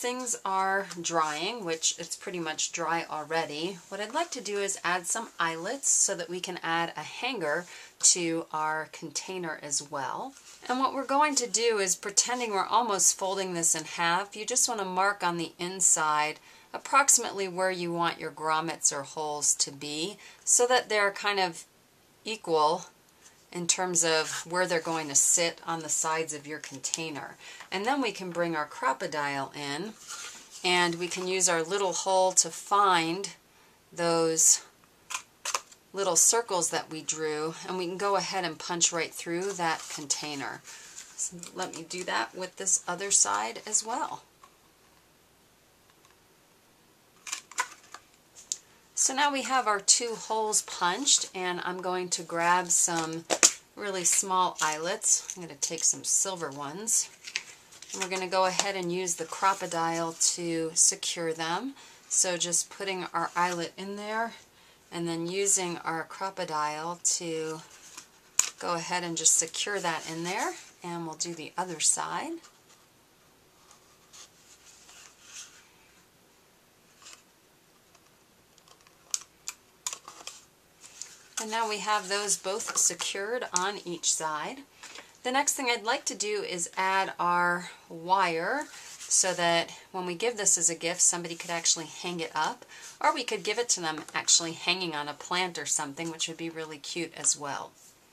things are drying, which it's pretty much dry already, what I'd like to do is add some eyelets so that we can add a hanger to our container as well. And what we're going to do is, pretending we're almost folding this in half, you just want to mark on the inside approximately where you want your grommets or holes to be so that they're kind of equal in terms of where they're going to sit on the sides of your container. And then we can bring our crocodile in and we can use our little hole to find those little circles that we drew, and we can go ahead and punch right through that container. So let me do that with this other side as well. So now we have our two holes punched, and I'm going to grab some really small eyelets. I'm going to take some silver ones, and we're going to go ahead and use the crocodile to secure them. So just putting our eyelet in there and then using our crocodile to go ahead and just secure that in there, and we'll do the other side. And now we have those both secured on each side. The next thing I'd like to do is add our wire so that when we give this as a gift, somebody could actually hang it up, or we could give it to them actually hanging on a plant or something, which would be really cute as well.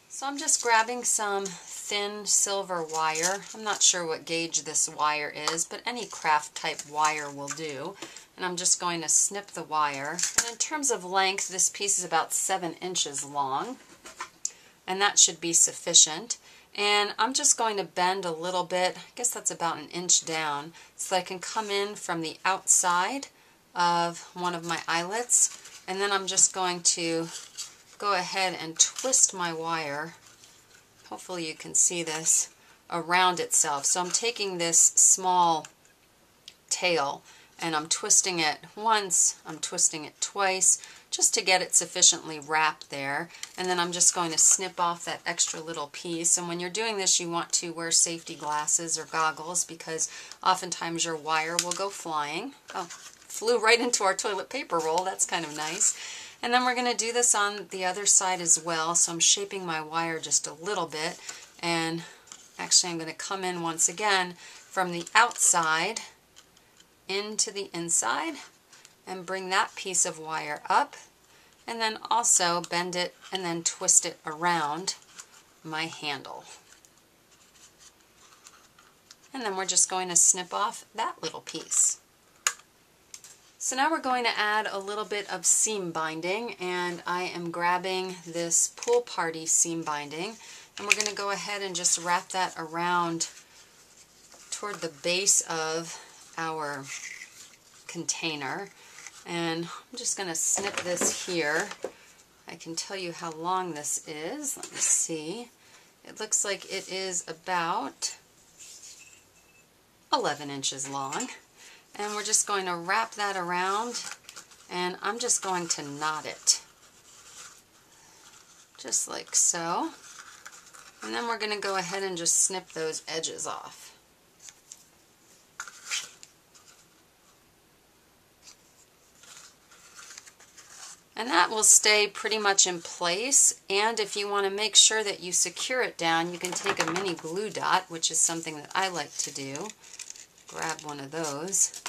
So I'm just grabbing some thin silver wire. I'm not sure what gauge this wire is, but any craft type wire will do. And I'm just going to snip the wire. And in terms of length, this piece is about 7 inches long, and that should be sufficient. And I'm just going to bend a little bit, I guess that's about 1 inch down, so that I can come in from the outside of one of my eyelets, and then I'm just going to go ahead and twist my wire, hopefully you can see this, around itself. So I'm taking this small tail and I'm twisting it once, I'm twisting it twice, just to get it sufficiently wrapped there. And then I'm just going to snip off that extra little piece. And when you're doing this, you want to wear safety glasses or goggles, because oftentimes your wire will go flying. Oh, flew right into our toilet paper roll. That's kind of nice. And then we're going to do this on the other side as well. So I'm shaping my wire just a little bit. And actually I'm going to come in once again from the outside into the inside and bring that piece of wire up, and then also bend it and then twist it around my handle. And then we're just going to snip off that little piece. So now we're going to add a little bit of seam binding, and I am grabbing this Pool Party seam binding, and we're going to go ahead and just wrap that around toward the base of our container. And I'm just going to snip this here. I can tell you how long this is. Let me see. It looks like it is about 11 inches long. And we're just going to wrap that around, and I'm just going to knot it. Just like so. And then we're going to go ahead and just snip those edges off. And that will stay pretty much in place. And if you want to make sure that you secure it down, you can take a mini glue dot, which is something that I like to do. Grab one of those.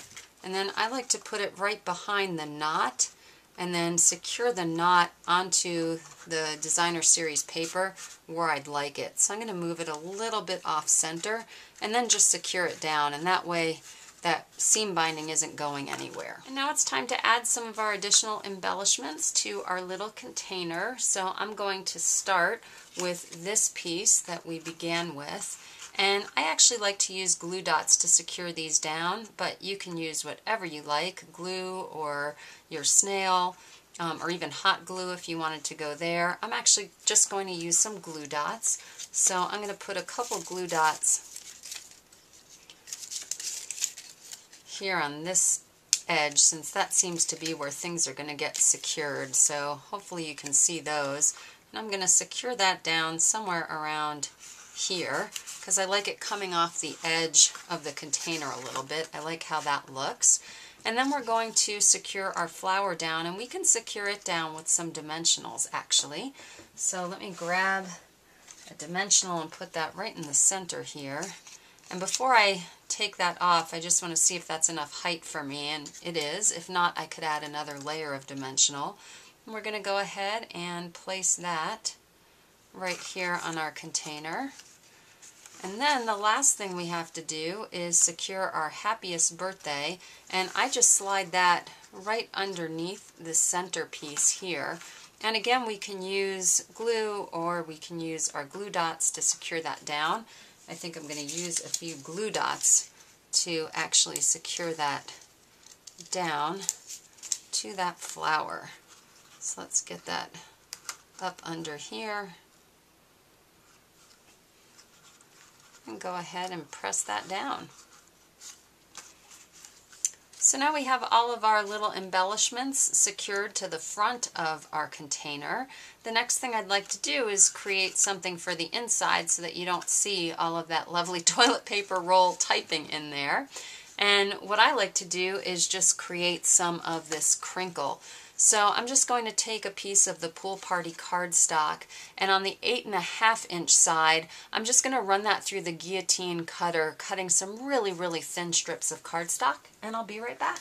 And then I like to put it right behind the knot and then secure the knot onto the Designer Series paper where I'd like it. So I'm going to move it a little bit off center and then just secure it down, and that way that seam binding isn't going anywhere. And now it's time to add some of our additional embellishments to our little container. So I'm going to start with this piece that we began with. And I actually like to use glue dots to secure these down, but you can use whatever you like, glue or your snail, or even hot glue if you wanted to go there. I'm actually just going to use some glue dots. So I'm going to put a couple glue dots here on this edge, since that seems to be where things are going to get secured. So hopefully you can see those. And I'm going to secure that down somewhere around here because I like it coming off the edge of the container a little bit. I like how that looks. And then we're going to secure our flower down, and we can secure it down with some dimensionals actually. So let me grab a dimensional and put that right in the center here. And before I take that off, I just want to see if that's enough height for me, and it is. If not, I could add another layer of dimensional. And we're going to go ahead and place that right here on our container. And then the last thing we have to do is secure our happiest birthday, and I just slide that right underneath the center piece here. And again, we can use glue or we can use our glue dots to secure that down. I think I'm going to use a few glue dots to actually secure that down to that flower. So let's get that up under here and go ahead and press that down. So now we have all of our little embellishments secured to the front of our container. The next thing I'd like to do is create something for the inside so that you don't see all of that lovely toilet paper roll typing in there. And what I like to do is just create some of this crinkle. So I'm just going to take a piece of the Pool Party cardstock, and on the 8.5 inch side, I'm just going to run that through the guillotine cutter, cutting some really, really thin strips of cardstock, and I'll be right back.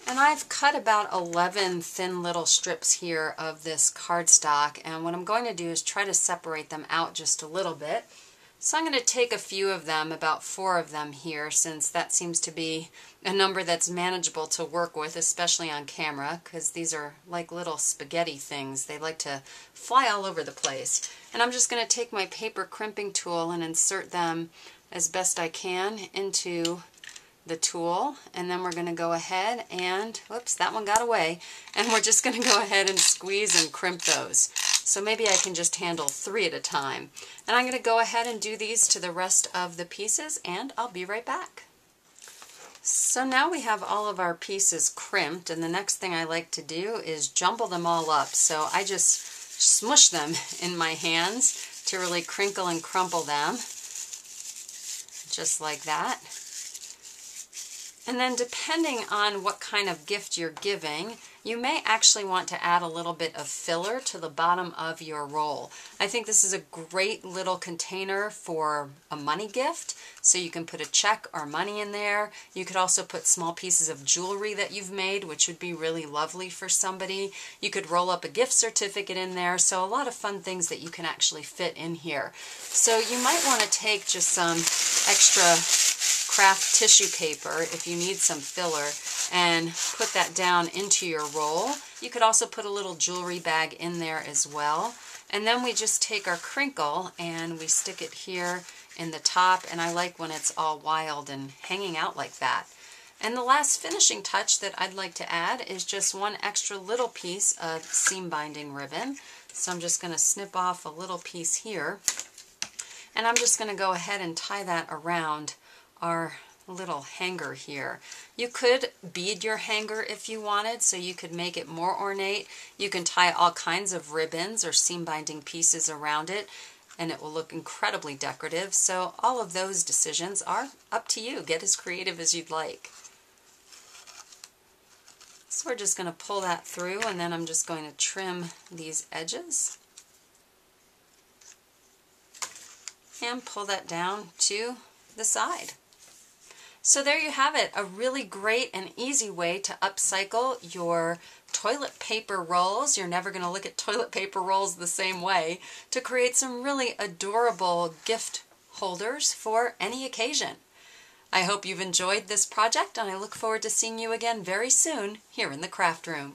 And I've cut about 11 thin little strips here of this cardstock, and what I'm going to do is try to separate them out just a little bit. So I'm going to take a few of them, about 4 of them here, since that seems to be a number that's manageable to work with, especially on camera, because these are like little spaghetti things. They like to fly all over the place. And I'm just going to take my paper crimping tool and insert them as best I can into the tool, and then we're going to go ahead and, whoops, that one got away, and we're just going to go ahead and squeeze and crimp those. So maybe I can just handle 3 at a time. And I'm going to go ahead and do these to the rest of the pieces, and I'll be right back. So now we have all of our pieces crimped, and the next thing I like to do is jumble them all up. So I just smush them in my hands to really crinkle and crumple them, just like that. And then depending on what kind of gift you're giving, you may actually want to add a little bit of filler to the bottom of your roll. I think this is a great little container for a money gift, so you can put a check or money in there. You could also put small pieces of jewelry that you've made, which would be really lovely for somebody. You could roll up a gift certificate in there, so a lot of fun things that you can actually fit in here. So you might want to take just some extra craft tissue paper if you need some filler and put that down into your roll. You could also put a little jewelry bag in there as well. And then we just take our crinkle and we stick it here in the top, and I like when it's all wild and hanging out like that. And the last finishing touch that I'd like to add is just one extra little piece of seam binding ribbon. So I'm just going to snip off a little piece here, and I'm just going to go ahead and tie that around our little hanger here. You could bead your hanger if you wanted, so you could make it more ornate. You can tie all kinds of ribbons or seam binding pieces around it, and it will look incredibly decorative. So all of those decisions are up to you. Get as creative as you'd like. So we're just going to pull that through, and then I'm just going to trim these edges and pull that down to the side. So there you have it, a really great and easy way to upcycle your toilet paper rolls. You're never going to look at toilet paper rolls the same way, to create some really adorable gift holders for any occasion. I hope you've enjoyed this project, and I look forward to seeing you again very soon here in the craft room.